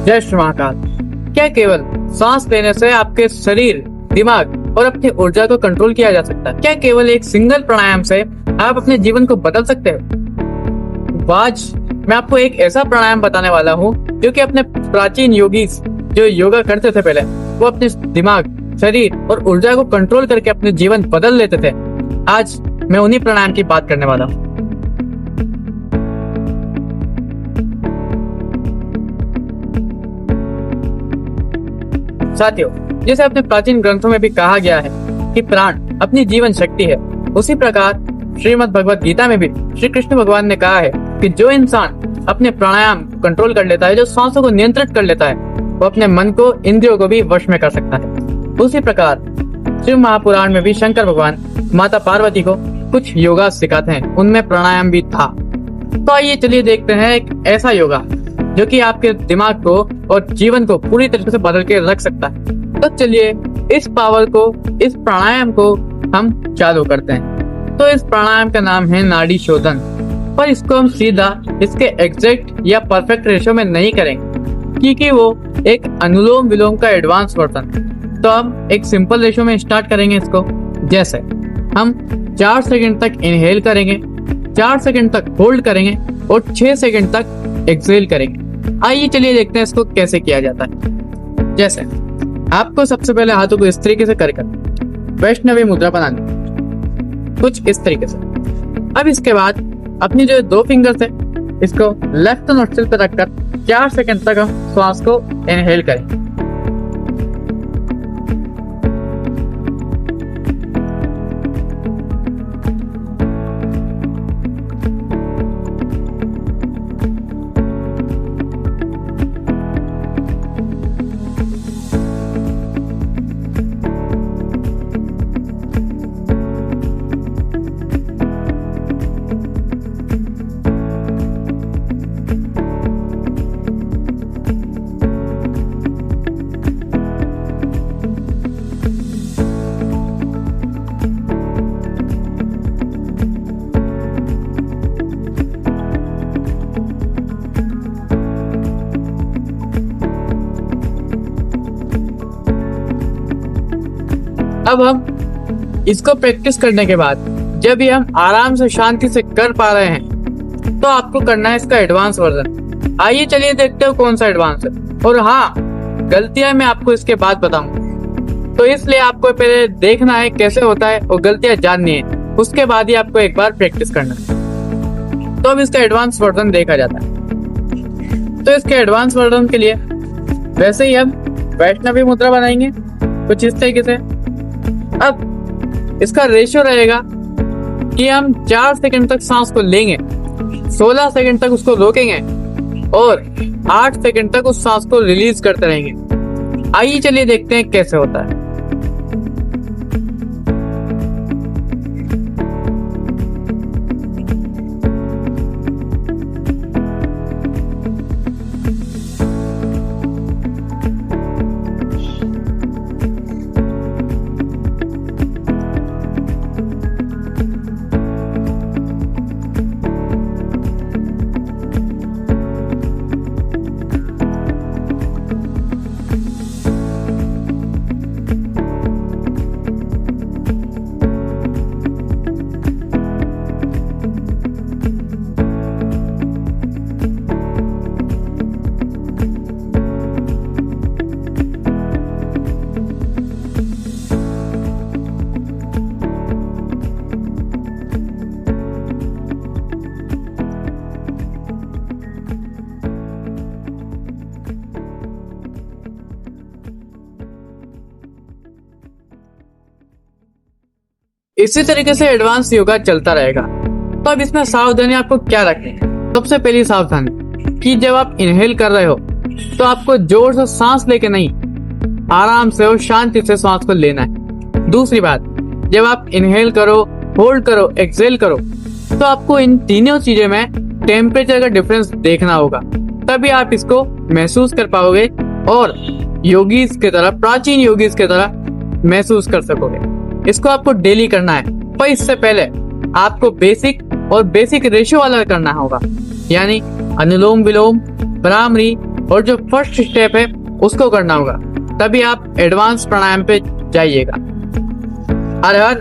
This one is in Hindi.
जय श्री महाकाल। क्या केवल सांस लेने से आपके शरीर, दिमाग और अपनी ऊर्जा को कंट्रोल किया जा सकता है? क्या केवल एक सिंगल प्राणायाम से आप अपने जीवन को बदल सकते हो? आज मैं आपको एक ऐसा प्राणायाम बताने वाला हूँ जो कि अपने प्राचीन योगी जो योगा करते थे पहले, वो अपने दिमाग, शरीर और ऊर्जा को कंट्रोल करके अपने जीवन बदल लेते थे। आज मैं उन्हीं प्राणायाम की बात करने वाला हूँ। साथियों, जैसे अपने प्राचीन ग्रंथों में भी कहा गया है कि प्राण अपनी जीवन शक्ति है, उसी प्रकार श्रीमद् भगवत गीता में भी श्री कृष्ण भगवान ने कहा है कि जो इंसान अपने प्राणायाम कंट्रोल कर लेता है, जो सांसों को नियंत्रित कर लेता है, वो अपने मन को, इंद्रियों को भी वश में कर सकता है। उसी प्रकार शिव महापुराण में भी शंकर भगवान माता पार्वती को कुछ योगा सिखाते हैं, उनमें प्राणायाम भी था। तो आइए चलिए देखते हैं एक ऐसा योगा जो कि आपके दिमाग को और जीवन को पूरी तरीके से बदल के रख सकता है। तो चलिए इस पावर को, इस प्राणायाम को हम चालू करते हैं। तो इस प्राणायाम का नाम है नाड़ी शोधन, पर इसको हम सीधा इसके एग्जैक्ट या परफेक्ट रेशो में नहीं करेंगे क्योंकि वो एक अनुलोम विलोम का एडवांस वर्जन है। तो हम एक सिंपल रेशो में स्टार्ट करेंगे इसको। जैसे हम 4 सेकंड तक इनहेल करेंगे, 4 सेकंड तक होल्ड करेंगे और 6 सेकंड तक एक्सहेल करेंगे। आइए चलिए देखते हैं इसको कैसे किया जाता है। जैसे आपको सबसे पहले हाथों को इस तरीके से कर वैष्णवी मुद्रा बनानी, कुछ इस तरीके से। अब इसके बाद अपनी जो 2 फिंगर्स है इसको लेफ्ट नोस्ट्रिल पे रखकर 4 सेकंड तक हम श्वास को इनहेल करें। अब हम इसको प्रैक्टिस करने के बाद जब ये हम आराम से शांति से कर पा रहे हैं तो आपको करना है इसका एडवांस वर्जन। आइए चलिए देखते हो कौन सा एडवांस है। और हाँ, गलतियां मैं आपको इसके बाद बताऊंगा, तो इसलिए आपको पहले देखना है कैसे होता है और गलतियां जाननी है, उसके बाद ही आपको एक बार प्रैक्टिस करना है। तो अब इसका एडवांस वर्जन देखा जाता है। तो इसके एडवांस वर्जन के लिए वैसे ही हम वैष्णवी मुद्रा बनाएंगे कुछ इस तरीके से। अब इसका रेशियो रहेगा कि हम 4 सेकंड तक सांस को लेंगे, 16 सेकंड तक उसको रोकेंगे और 8 सेकंड तक उस सांस को रिलीज करते रहेंगे। आइए चलिए देखते हैं कैसे होता है। इसी तरीके से एडवांस योगा चलता रहेगा। तो अब इसमें सावधानी आपको क्या रखनी है? सबसे पहली सावधानी कि जब आप इनहेल कर रहे हो तो आपको जोर से सांस लेके नहीं, आराम से और शांति से सांस को लेना है। दूसरी बात, जब आप इनहेल करो, होल्ड करो, एक्सहेल करो, तो आपको इन तीनों चीजों में टेम्परेचर का डिफरेंस देखना होगा, तभी आप इसको महसूस कर पाओगे और योगीज की तरह, प्राचीन योगीज की तरह महसूस कर सकोगे। इसको आपको डेली करना है, पर इससे पहले आपको बेसिक रेशियो वाला करना होगा, यानी अनुलोम विलोम, भ्रामरी और जो फर्स्ट स्टेप है उसको करना होगा, तभी आप एडवांस प्राणायाम पे जाइएगा। हर हर